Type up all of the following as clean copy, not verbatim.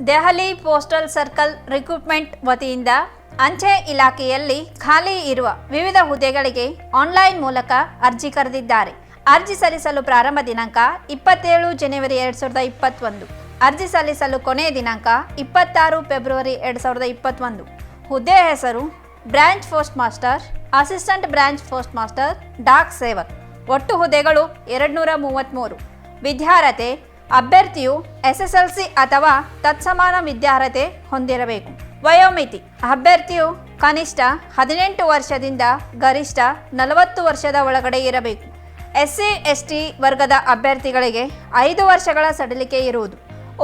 Delhi postal circle recruitment ವತಿಯಿಂದ ಅಂಚೆ ಇಲಾಖೆಯಲ್ಲಿ ಖಾಲಿ ಇರುವ ವಿವಿಧ ಹುದ್ದೆಗಳಿಗೆ ಆನ್ಲೈನ್ ಮೂಲಕ ಅರ್ಜಿ ಕರೆದಿದ್ದಾರೆ. ಅರ್ಜಿ ಸಲ್ಲಿಸಲು ಪ್ರಾರಂಭ ದಿನಾಂಕ 27 ಜನವರಿ 2021. ಅರ್ಜಿ ಸಲ್ಲಿಸಲು ಕೊನೆಯ ದಿನಾಂಕ 26 ಫೆಬ್ರವರಿ 2021. ಹುದ್ದೆ ಹೆಸರು branch post master, assistant branch post master, Dak Sevak. ಒಟ್ಟು ಹುದ್ದೆಗಳು 233. ವಿದ್ಯಾರ್ಹತೆ ಅಭ್ಯರ್ಥಿಯು SSLC ಅಥವಾ ತತ್ಸಮಾನ ವಿದ್ಯಾರ್ಹತೆ ಹೊಂದಿರಬೇಕು. ವಯೋಮಿತಿ ಅಭ್ಯರ್ಥಿಯು ಕನಿಷ್ಠ 18 ವರ್ಷದಿಂದ ಗರಿಷ್ಠ 40 ವರ್ಷದ ಒಳಗಡೆ ಇರಬೇಕು. SC ST ವರ್ಗದ ಅಭ್ಯರ್ಥಿಗಳಿಗೆ 5 ವರ್ಷಗಳ ಸಡಿಲಿಕೆ ಇರುವುದು.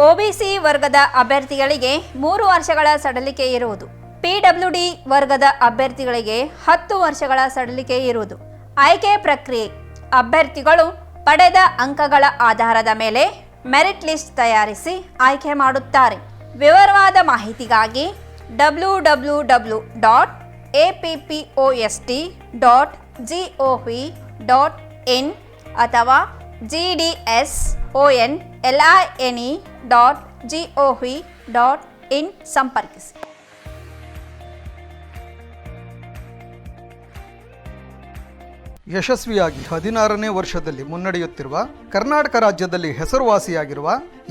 OBC ವರ್ಗದ ಅಭ್ಯರ್ಥಿಗಳಿಗೆ 3 ವರ್ಷಗಳ ಸಡಿಲಿಕೆ ಇರುವುದು. PWD ವರ್ಗದ ಅಭ್ಯರ್ಥಿಗಳಿಗೆ 10 ವರ್ಷಗಳ ಸಡಿಲಿಕೆ ಇರುವುದು. ಆಯ್ಕೆ ಪ್ರಕ್ರಿಯೆ ಅಭ್ಯರ್ಥಿಗಳು ಪಡೆದ ಅಂಕಗಳ ಆಧಾರದ ಮೇಲೆ ಮೆರಿಟ್ ಲಿಸ್ಟ್ ತಯಾರಿಸಿ ಆಯ್ಕೆ ಮಾಡುತ್ತಾರೆ. ವಿವರವಾದ ಮಾಹಿತಿಗಾಗಿ www.appost.gov.in ಅಥವಾ gdsonline.gov.in ಸಂಪರ್ಕಿಸಿ. ಯಶಸ್ವಿಯಾಗಿ 16ನೇ ವರ್ಷದಲ್ಲಿ ಮುನ್ನಡೆಯುತ್ತಿರುವ ಕರ್ನಾಟಕ ರಾಜ್ಯದಲ್ಲಿ ಹೆಸರುವಾಸಿಯಾಗಿರುವ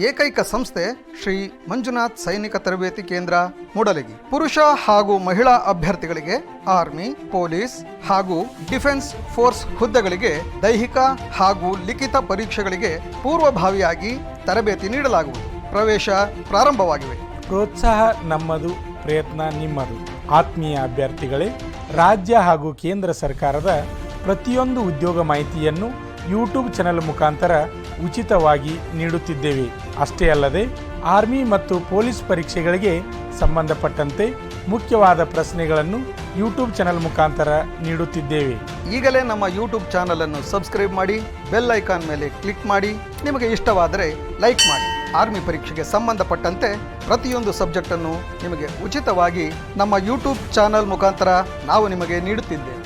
ಏಕೈಕ ಸಂಸ್ಥೆ ಶ್ರೀ ಮಂಜುನಾಥ್ ಸೈನಿಕ ತರಬೇತಿ ಕೇಂದ್ರ ಮೂಡಲಗಿ. ಪುರುಷ ಹಾಗೂ ಮಹಿಳಾ ಅಭ್ಯರ್ಥಿಗಳಿಗೆ ಆರ್ಮಿ, ಪೊಲೀಸ್ ಹಾಗೂ ಡಿಫೆನ್ಸ್ ಫೋರ್ಸ್ ಹುದ್ದೆಗಳಿಗೆ ದೈಹಿಕ ಹಾಗೂ ಲಿಖಿತ ಪರೀಕ್ಷೆಗಳಿಗೆ ಪೂರ್ವಭಾವಿಯಾಗಿ ತರಬೇತಿ ನೀಡಲಾಗುವುದು. ಪ್ರವೇಶ ಪ್ರಾರಂಭವಾಗಿವೆ. ಪ್ರೋತ್ಸಾಹ ನಮ್ಮದು, ಪ್ರಯತ್ನ ನಿಮ್ಮದು. ಆತ್ಮೀಯ ಅಭ್ಯರ್ಥಿಗಳೇ, ರಾಜ್ಯ ಹಾಗೂ ಕೇಂದ್ರ ಸರ್ಕಾರದ ಪ್ರತಿಯೊಂದು ಉದ್ಯೋಗ ಮಾಹಿತಿಯನ್ನು ಯೂಟ್ಯೂಬ್ ಚಾನೆಲ್ ಮುಖಾಂತರ ಉಚಿತವಾಗಿ ನೀಡುತ್ತಿದ್ದೇವೆ. ಅಷ್ಟೇ ಅಲ್ಲದೆ ಆರ್ಮಿ ಮತ್ತು ಪೊಲೀಸ್ ಪರೀಕ್ಷೆಗಳಿಗೆ ಸಂಬಂಧಪಟ್ಟಂತೆ ಮುಖ್ಯವಾದ ಪ್ರಶ್ನೆಗಳನ್ನು ಯೂಟ್ಯೂಬ್ ಚಾನೆಲ್ ಮುಖಾಂತರ ನೀಡುತ್ತಿದ್ದೇವೆ. ಈಗಲೇ ನಮ್ಮ ಯೂಟ್ಯೂಬ್ ಚಾನಲ್ ಅನ್ನು ಸಬ್ಸ್ಕ್ರೈಬ್ ಮಾಡಿ, ಬೆಲ್ ಐಕಾನ್ ಮೇಲೆ ಕ್ಲಿಕ್ ಮಾಡಿ. ನಿಮಗೆ ಇಷ್ಟವಾದರೆ ಲೈಕ್ ಮಾಡಿ. ಆರ್ಮಿ ಪರೀಕ್ಷೆಗೆ ಸಂಬಂಧಪಟ್ಟಂತೆ ಪ್ರತಿಯೊಂದು ಸಬ್ಜೆಕ್ಟನ್ನು ನಿಮಗೆ ಉಚಿತವಾಗಿ ನಮ್ಮ ಯೂಟ್ಯೂಬ್ ಚಾನಲ್ ಮುಖಾಂತರ ನಾವು ನಿಮಗೆ ನೀಡುತ್ತಿದ್ದೇವೆ.